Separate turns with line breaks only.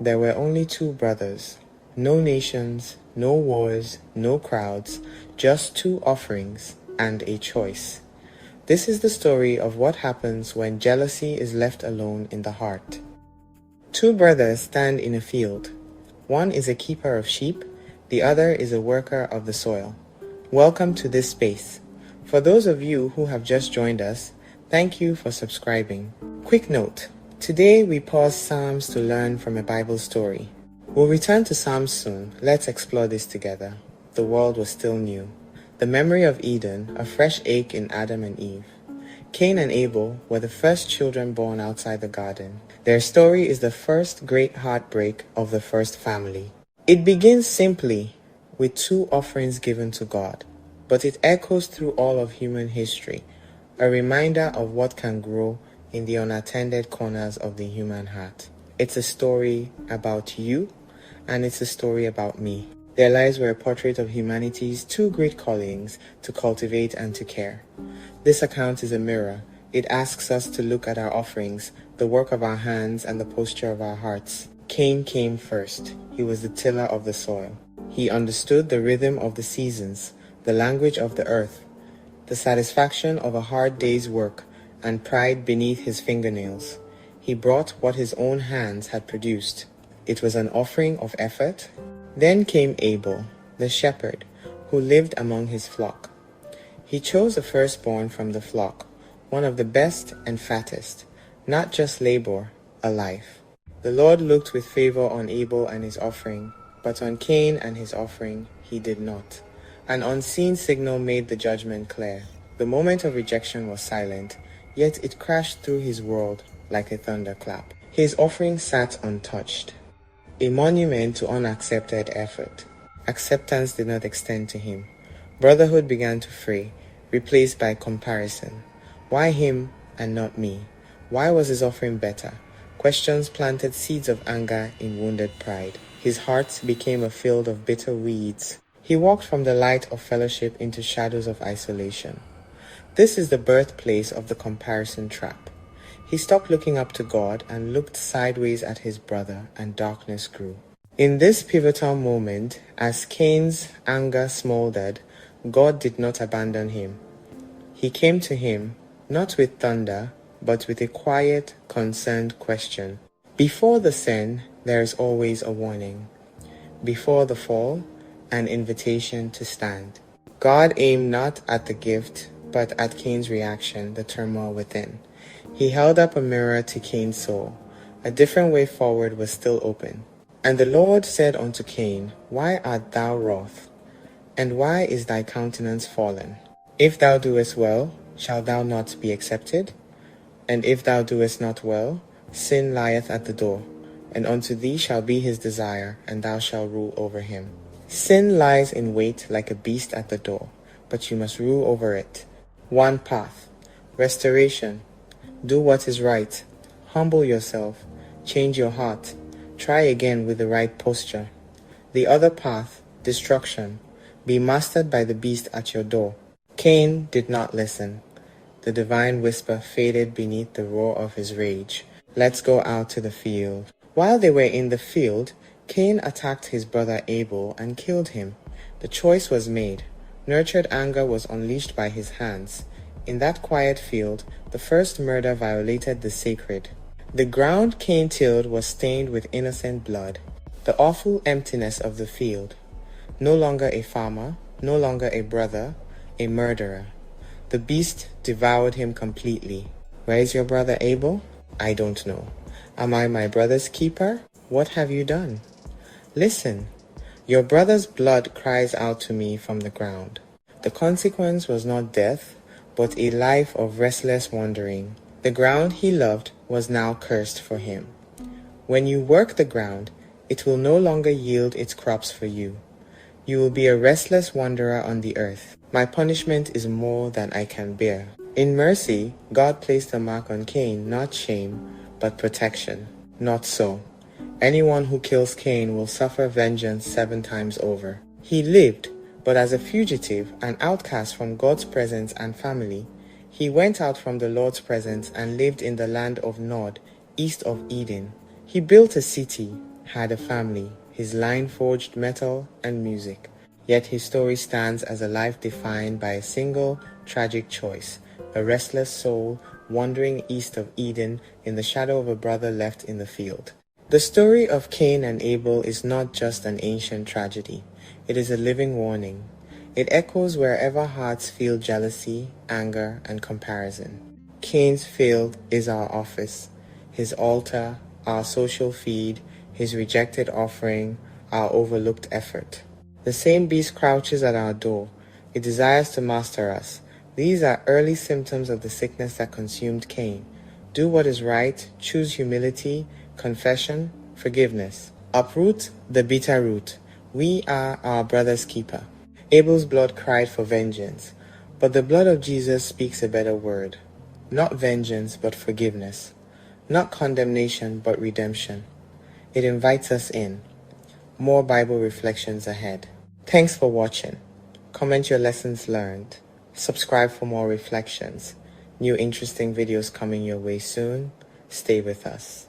There were only two brothers. No nations, no wars, no crowds, just two offerings and a choice. This is the story of what happens when jealousy is left alone in the heart. Two brothers stand in a field. One is a keeper of sheep, the other is a worker of the soil. Welcome to this space. For those of you who have just joined us, thank you for subscribing. Quick note, today we pause Psalms to learn from a Bible story. We'll return to Psalms soon. Let's explore this together. The world was still new. The memory of Eden, a fresh ache in Adam and Eve. Cain and Abel were the first children born outside the garden. Their story is the first great heartbreak of the first family. It begins simply with two offerings given to God, but it echoes through all of human history, a reminder of what can grow in the unattended corners of the human heart. It's a story about you, and it's a story about me. Their lives were a portrait of humanity's two great callings, to cultivate and to care. This account is a mirror. It asks us to look at our offerings, the work of our hands, and the posture of our hearts. Cain came first. He was the tiller of the soil. He understood the rhythm of the seasons, the language of the earth, the satisfaction of a hard day's work, and pride beneath his fingernails. He brought what his own hands had produced. It was an offering of effort. Then came Abel, the shepherd, who lived among his flock. He chose a firstborn from the flock, one of the best and fattest, not just labor, a life. The Lord looked with favor on Abel and his offering, but on Cain and his offering he did not. An unseen signal made the judgment clear. The moment of rejection was silent, yet it crashed through his world like a thunderclap. His offering sat untouched, a monument to unaccepted effort. Acceptance did not extend to him. Brotherhood began to fray, replaced by comparison. Why him and not me? Why was his offering better? Questions planted seeds of anger in wounded pride. His heart became a field of bitter weeds. He walked from the light of fellowship into shadows of isolation. This is the birthplace of the comparison trap. He stopped looking up to God and looked sideways at his brother, and darkness grew. In this pivotal moment, as Cain's anger smoldered, God did not abandon him. He came to him, not with thunder, but with a quiet, concerned question. Before the sin, there is always a warning. Before the fall, an invitation to stand. God aimed not at the gift, but at Cain's reaction, the turmoil within. He held up a mirror to Cain's soul. A different way forward was still open. And the Lord said unto Cain, Why art thou wroth? And why is thy countenance fallen? If thou doest well, shalt thou not be accepted? And if thou doest not well, sin lieth at the door, and unto thee shall be his desire, and thou shalt rule over him. Sin lies in wait like a beast at the door, but you must rule over it. One path, restoration. Do what is right. Humble yourself. Change your heart. Try again with the right posture. The other path, destruction. Be mastered by the beast at your door. Cain did not listen. The divine whisper faded beneath the roar of his rage. Let's go out to the field. While they were in the field, Cain attacked his brother Abel and killed him. The choice was made. Nurtured anger was unleashed by his hands. In that quiet field, the first murder violated the sacred. The ground Cain tilled was stained with innocent blood. The awful emptiness of the field. No longer a farmer, no longer a brother, a murderer. The beast devoured him completely. Where is your brother Abel? I don't know. Am I my brother's keeper? What have you done? Listen, your brother's blood cries out to me from the ground. The consequence was not death, but a life of restless wandering. The ground he loved was now cursed for him. When you work the ground, it will no longer yield its crops for you. You will be a restless wanderer on the earth. My punishment is more than I can bear. In mercy, God placed a mark on Cain, not shame, but protection. Not so. Anyone who kills Cain will suffer vengeance 7 times over. He lived, but as a fugitive, an outcast from God's presence and family. He went out from the Lord's presence and lived in the land of Nod, east of Eden. He built a city, had a family. His line forged metal and music. Yet his story stands as a life defined by a single tragic choice, a restless soul wandering east of Eden in the shadow of a brother left in the field. The story of Cain and Abel is not just an ancient tragedy. It is a living warning. It echoes wherever hearts feel jealousy, anger, and comparison. Cain's field is our office, his altar, our social feed, his rejected offering, our overlooked effort. The same beast crouches at our door. It desires to master us. These are early symptoms of the sickness that consumed Cain. Do what is right, choose humility, confession, forgiveness. Uproot the bitter root. We are our brother's keeper. Abel's blood cried for vengeance, but the blood of Jesus speaks a better word. Not vengeance, but forgiveness. Not condemnation, but redemption. It invites us in. More Bible reflections ahead. Thanks for watching. Comment your lessons learned. Subscribe for more reflections. New interesting videos coming your way soon. Stay with us.